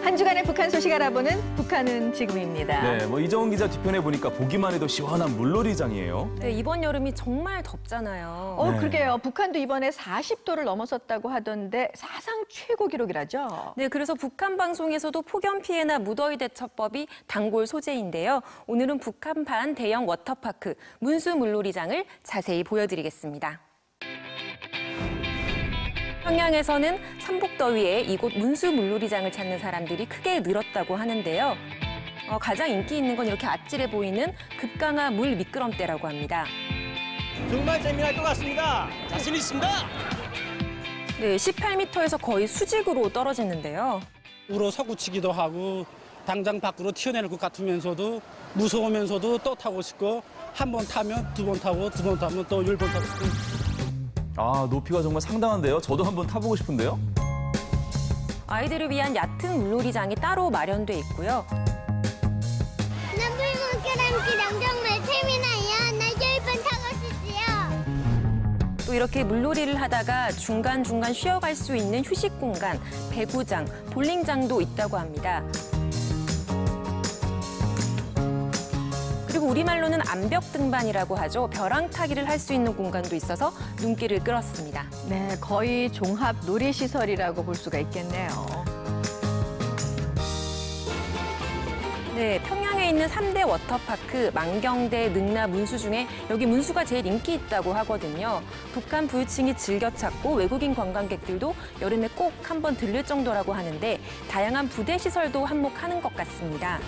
한 주간의 북한 소식 알아보는 북한은 지금입니다. 네, 이정은 기자 뒤편에 보니까 보기만 해도 시원한 물놀이장이에요. 네, 이번 여름이 정말 덥잖아요. 네. 그러게요. 북한도 이번에 40도를 넘어섰다고 하던데 사상 최고 기록이라죠. 네, 그래서 북한 방송에서도 폭염 피해나 무더위 대처법이 단골 소재인데요. 오늘은 북한판 대형 워터파크 문수 물놀이장을 자세히 보여드리겠습니다. 평양에서는 삼복더위에 이곳 문수 물놀이장을 찾는 사람들이 크게 늘었다고 하는데요. 가장 인기 있는 건 이렇게 아찔해 보이는 급강하 물 미끄럼대라고 합니다. 정말 재미날 것 같습니다. 자신 있습니다. 네, 18m에서 거의 수직으로 떨어지는데요. 우로 서구치기도 하고 당장 밖으로 튀어내릴 것 같으면서도 무서우면서도 또 타고 싶고 한 번 타면 두 번 타고 두 번 타면 또 10번 타고 싶고. 아, 높이가 정말 상당한데요. 저도 한번 타보고 싶은데요. 아이들을 위한 얕은 물놀이장이 따로 마련돼 있고요. 남불문교람기랑 정말 재미나요. 나 10번 타고 싶지요. 또 이렇게 물놀이를 하다가 중간중간 쉬어갈 수 있는 휴식 공간, 배구장, 볼링장도 있다고 합니다. 그리고 우리말로는 암벽 등반이라고 하죠. 벼랑 타기를 할 수 있는 공간도 있어서 눈길을 끌었습니다. 네, 거의 종합 놀이시설이라고 볼 수가 있겠네요. 네, 평양에 있는 3대 워터파크 망경대, 능라, 문수 중에 여기 문수가 제일 인기 있다고 하거든요. 북한 부유층이 즐겨 찾고 외국인 관광객들도 여름에 꼭 한번 들릴 정도라고 하는데 다양한 부대 시설도 한몫하는 것 같습니다.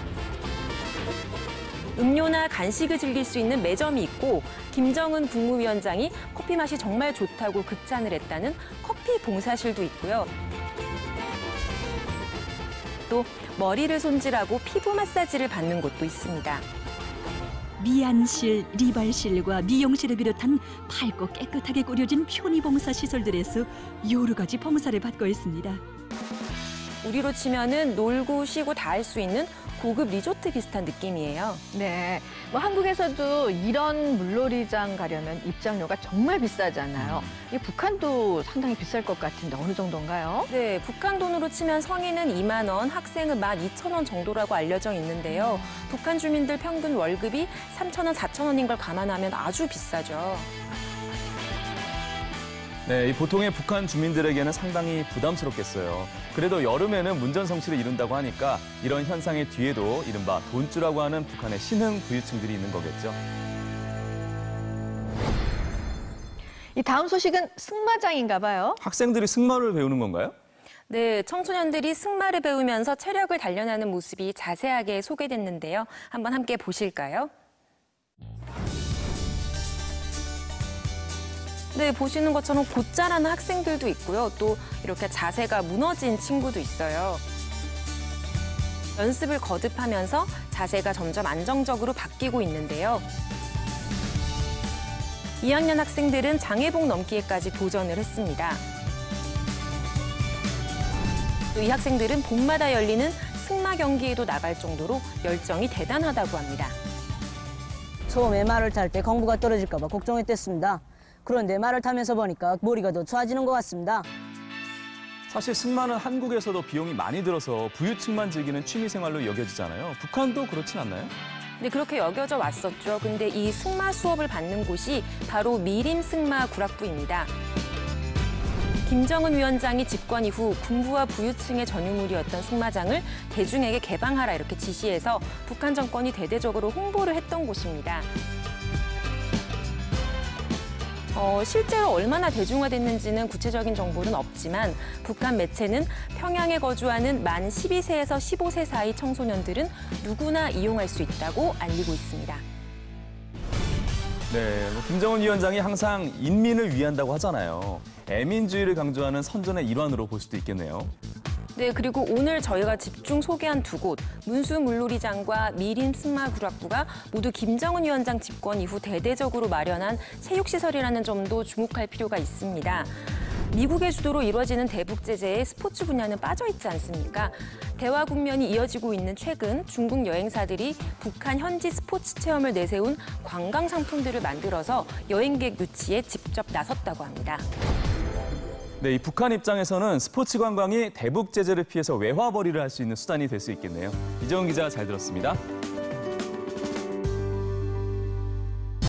음료나 간식을 즐길 수 있는 매점이 있고 김정은 국무위원장이 커피 맛이 정말 좋다고 극찬을 했다는 커피 봉사실도 있고요. 또 머리를 손질하고 피부 마사지를 받는 곳도 있습니다. 미안실, 리발실과 미용실을 비롯한 밝고 깨끗하게 꾸려진 편의봉사 시설들에서 여러 가지 봉사를 받고 있습니다. 우리로 치면은 놀고 쉬고 다 할 수 있는 고급 리조트 비슷한 느낌이에요. 네, 한국에서도 이런 물놀이장 가려면 입장료가 정말 비싸잖아요. 이 북한도 상당히 비쌀 것 같은데 어느 정도인가요? 네, 북한 돈으로 치면 성인은 2만 원, 학생은 12,000원 정도라고 알려져 있는데요. 북한 주민들 평균 월급이 3,000원, 4,000원인 걸 감안하면 아주 비싸죠. 네, 이 보통의 북한 주민들에게는 상당히 부담스럽겠어요. 그래도 여름에는 문전성시를 이룬다고 하니까 이런 현상의 뒤에도 이른바 돈주라고 하는 북한의 신흥 부유층들이 있는 거겠죠. 이 다음 소식은 승마장인가 봐요. 학생들이 승마를 배우는 건가요? 네, 청소년들이 승마를 배우면서 체력을 단련하는 모습이 자세하게 소개됐는데요. 한번 함께 보실까요? 네, 보시는 것처럼 곧자라는 학생들도 있고요. 또 이렇게 자세가 무너진 친구도 있어요. 연습을 거듭하면서 자세가 점점 안정적으로 바뀌고 있는데요. 2학년 학생들은 장애복 넘기에까지 도전을 했습니다. 또 이 학생들은 봄마다 열리는 승마 경기에도 나갈 정도로 열정이 대단하다고 합니다. 처음에 말을 탈 때 공부가 떨어질까 봐 걱정했댔습니다. 그런데 말을 타면서 보니까 머리가 더 좋아지는 것 같습니다. 사실 승마는 한국에서도 비용이 많이 들어서 부유층만 즐기는 취미생활로 여겨지잖아요. 북한도 그렇진 않나요? 네, 그렇게 여겨져 왔었죠. 근데 이 승마 수업을 받는 곳이 바로 미림 승마 구락부입니다. 김정은 위원장이 집권 이후 군부와 부유층의 전유물이었던 승마장을 대중에게 개방하라 이렇게 지시해서 북한 정권이 대대적으로 홍보를 했던 곳입니다. 실제로 얼마나 대중화됐는지는 구체적인 정보는 없지만 북한 매체는 평양에 거주하는 만 12세에서 15세 사이 청소년들은 누구나 이용할 수 있다고 알리고 있습니다. 네, 김정은 위원장이 항상 인민을 위한다고 하잖아요. 애민주의를 강조하는 선전의 일환으로 볼 수도 있겠네요. 네, 그리고 오늘 저희가 집중 소개한 두 곳, 문수 물놀이장과 미림 승마구락부가 모두 김정은 위원장 집권 이후 대대적으로 마련한 체육시설이라는 점도 주목할 필요가 있습니다. 미국의 주도로 이루어지는 대북 제재에 스포츠 분야는 빠져 있지 않습니까? 대화 국면이 이어지고 있는 최근 중국 여행사들이 북한 현지 스포츠 체험을 내세운 관광 상품들을 만들어서 여행객 유치에 직접 나섰다고 합니다. 네, 이 북한 입장에서는 스포츠 관광이 대북 제재를 피해서 외화벌이를 할 수 있는 수단이 될 수 있겠네요. 이정은 기자 잘 들었습니다.